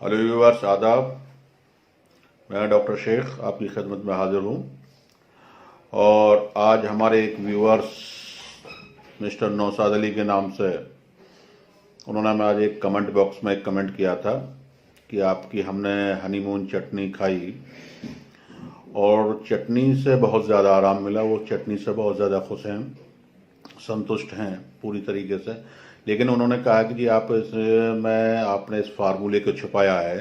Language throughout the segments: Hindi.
हेलो व्यूअर्स, आदाब। मैं डॉक्टर शेख आपकी खिदमत में हाजिर हूँ। और आज हमारे एक व्यूअर्स मिस्टर नौशाद अली के नाम से उन्होंने मैं आज एक कमेंट बॉक्स में एक कमेंट किया था कि आपकी हमने हनीमून चटनी खाई और चटनी से बहुत ज़्यादा आराम मिला। वो चटनी से बहुत ज़्यादा खुश हैं, संतुष्ट हैं पूरी तरीके से। लेकिन उन्होंने कहा कि जी आपने इस फार्मूले को छुपाया है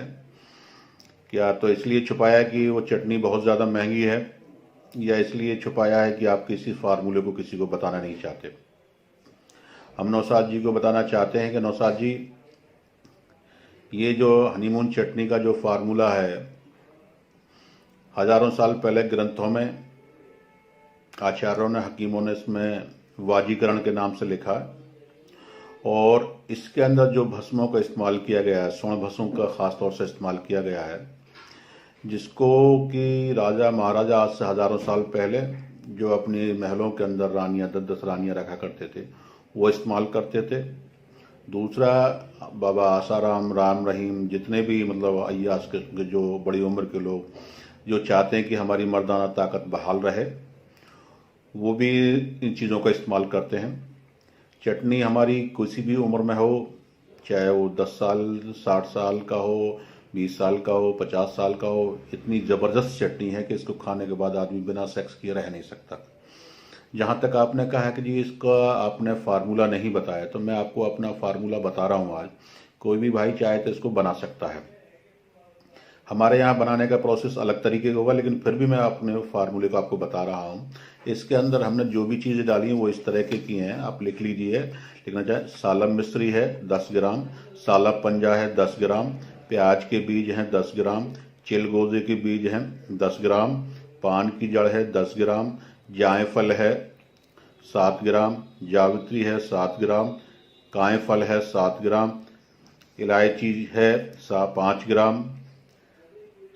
क्या? तो इसलिए छुपाया कि वो चटनी बहुत ज़्यादा महंगी है, या इसलिए छुपाया है कि आप किसी फार्मूले को किसी को बताना नहीं चाहते? हम नौशाद जी को बताना चाहते हैं कि नौशाद जी, ये जो हनीमून चटनी का जो फार्मूला है, हजारों साल पहले ग्रंथों में आचार्यों ने, हकीमों ने इसमें वाजीकरण के नाम से लिखा है। और इसके अंदर जो भस्मों का इस्तेमाल किया गया है, स्वर्ण भस्मों का खास तौर से इस्तेमाल किया गया है, जिसको कि राजा महाराजा आज से हजारों साल पहले जो अपने महलों के अंदर रानियां, 10-10 रानियां रखा करते थे, वो इस्तेमाल करते थे। दूसरा, बाबा आसाराम, राम रहीम, जितने भी मतलब अय्यास के जो बड़ी उम्र के लोग जो चाहते हैं कि हमारी मर्दाना ताकत बहाल रहे, वो भी इन चीज़ों का इस्तेमाल करते हैं। चटनी हमारी किसी भी उम्र में हो, चाहे वो 10 साल, 60 साल का हो, 20 साल का हो, 50 साल का हो, इतनी ज़बरदस्त चटनी है कि इसको खाने के बाद आदमी बिना सेक्स किए रह नहीं सकता। जहाँ तक आपने कहा है कि जी इसका आपने फार्मूला नहीं बताया, तो मैं आपको अपना फार्मूला बता रहा हूँ आज। कोई भी भाई चाहे तो इसको बना सकता है। हमारे यहाँ बनाने का प्रोसेस अलग तरीके का होगा, लेकिन फिर भी मैं अपने फार्मूले को आपको बता रहा हूँ। इसके अंदर हमने जो भी चीज़ें डाली हैं वो इस तरह की हैं, आप लिख लीजिए। लिखना चाहे, सालम मिश्री है 10 ग्राम, सालब पंजा है 10 ग्राम, प्याज के बीज हैं 10 ग्राम, चिलगोजे के बीज हैं 10 ग्राम, पान की जड़ है 10 ग्राम, जायफल है 7 ग्राम, जावित्री है 7 ग्राम, कायफल है 7 ग्राम, इलायची है 5 ग्राम,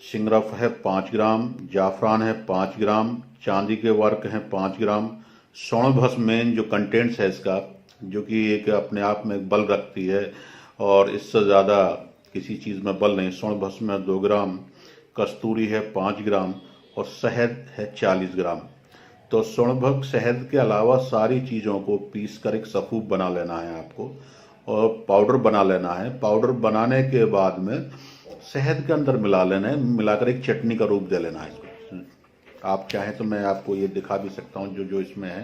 सिंगरफ है 5 ग्राम, जाफरान है 5 ग्राम, चांदी के वर्क हैं 5 ग्राम, स्वर्ण भस्म मेन जो कंटेंट्स है इसका, जो कि एक अपने आप में बल रखती है और इससे ज़्यादा किसी चीज़ में बल नहीं। स्वर्ण भस्म में 2 ग्राम, कस्तूरी है 5 ग्राम और शहद है 40 ग्राम। तो स्वर्ण भस्म शहद के अलावा सारी चीज़ों को पीस कर एक सफूफ बना लेना है आपको, और पाउडर बना लेना है। पाउडर बनाने के बाद में शहद के अंदर मिला लेना है, मिलाकर एक चटनी का रूप दे लेना है इसको। आप चाहें तो मैं आपको ये दिखा भी सकता हूँ, जो जो इसमें है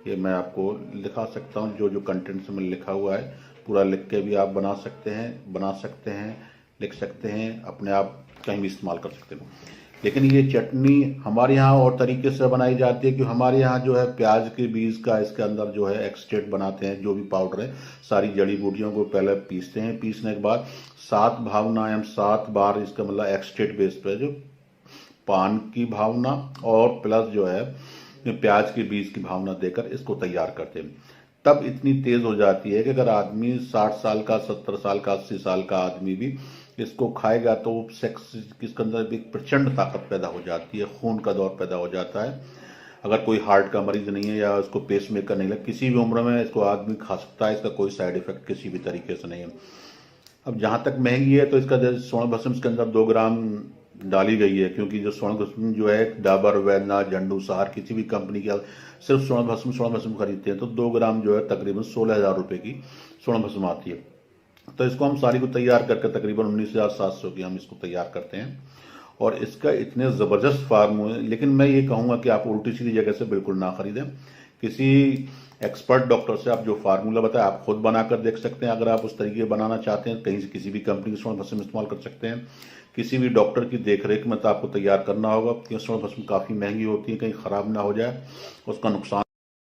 ये मैं आपको दिखा सकता हूँ। जो जो कंटेंट्स में लिखा हुआ है पूरा लिख के भी आप बना सकते हैं, लिख सकते हैं, अपने आप कहीं भी इस्तेमाल कर सकते हैं। लेकिन ये चटनी हमारे यहाँ और तरीके से बनाई जाती है कि हमारे यहाँ जो है प्याज के बीज का इसके अंदर जो है एक्सट्रैक्ट बनाते हैं। जो भी पाउडर है, सारी जड़ी बूटियों को पहले पीसते हैं। पीसने के बाद 7 भावना एवं 7 बार इसका मतलब एक्सट्रैक्ट बेस पे जो पान की भावना और प्लस जो है प्याज के बीज की भावना देकर इसको तैयार करते हैं। तब इतनी तेज हो जाती है कि अगर आदमी 60 साल का, 70 साल का, 80 साल का आदमी भी इसको खाएगा तो सेक्स किसके अंदर भी प्रचंड ताकत पैदा हो जाती है, खून का दौर पैदा हो जाता है। अगर कोई हार्ट का मरीज नहीं है या उसको पेस मेकर नहीं लगा, किसी भी उम्र में इसको आदमी खा सकता है। इसका कोई साइड इफेक्ट किसी भी तरीके से नहीं है। अब जहाँ तक महंगी है तो इसका स्वर्ण भस्म के अंदर 2 ग्राम डाली गई है, क्योंकि जो स्वर्ण भस्म जो है डाबर, वैद्यनाथ, झंडू सहार किसी भी कंपनी की सिर्फ स्वर्ण भस्म खरीदते हैं तो 2 ग्राम जो है तकरीबन 16,000 रुपये की स्वर्ण भस्म आती है। तो इसको हम सारी को तैयार करके तकरीबन 19,700 की हम इसको तैयार करते हैं। और इसका इतने ज़बरदस्त फार्मूले, लेकिन मैं ये कहूँगा कि आप उल्टी सीधी जगह से बिल्कुल ना खरीदें। किसी एक्सपर्ट डॉक्टर से आप जो फार्मूला बताए आप खुद बनाकर देख सकते हैं। अगर आप उस तरीके बनाना चाहते हैं, कहीं से किसी भी कंपनी की स्वर्ण भस्म इस्तेमाल कर सकते हैं। किसी भी डॉक्टर की देखरेख में तो आपको तैयार करना होगा, क्योंकि स्वर्ण भस्म काफ़ी महंगी होती है, कहीं ख़राब ना हो जाए, उसका नुकसान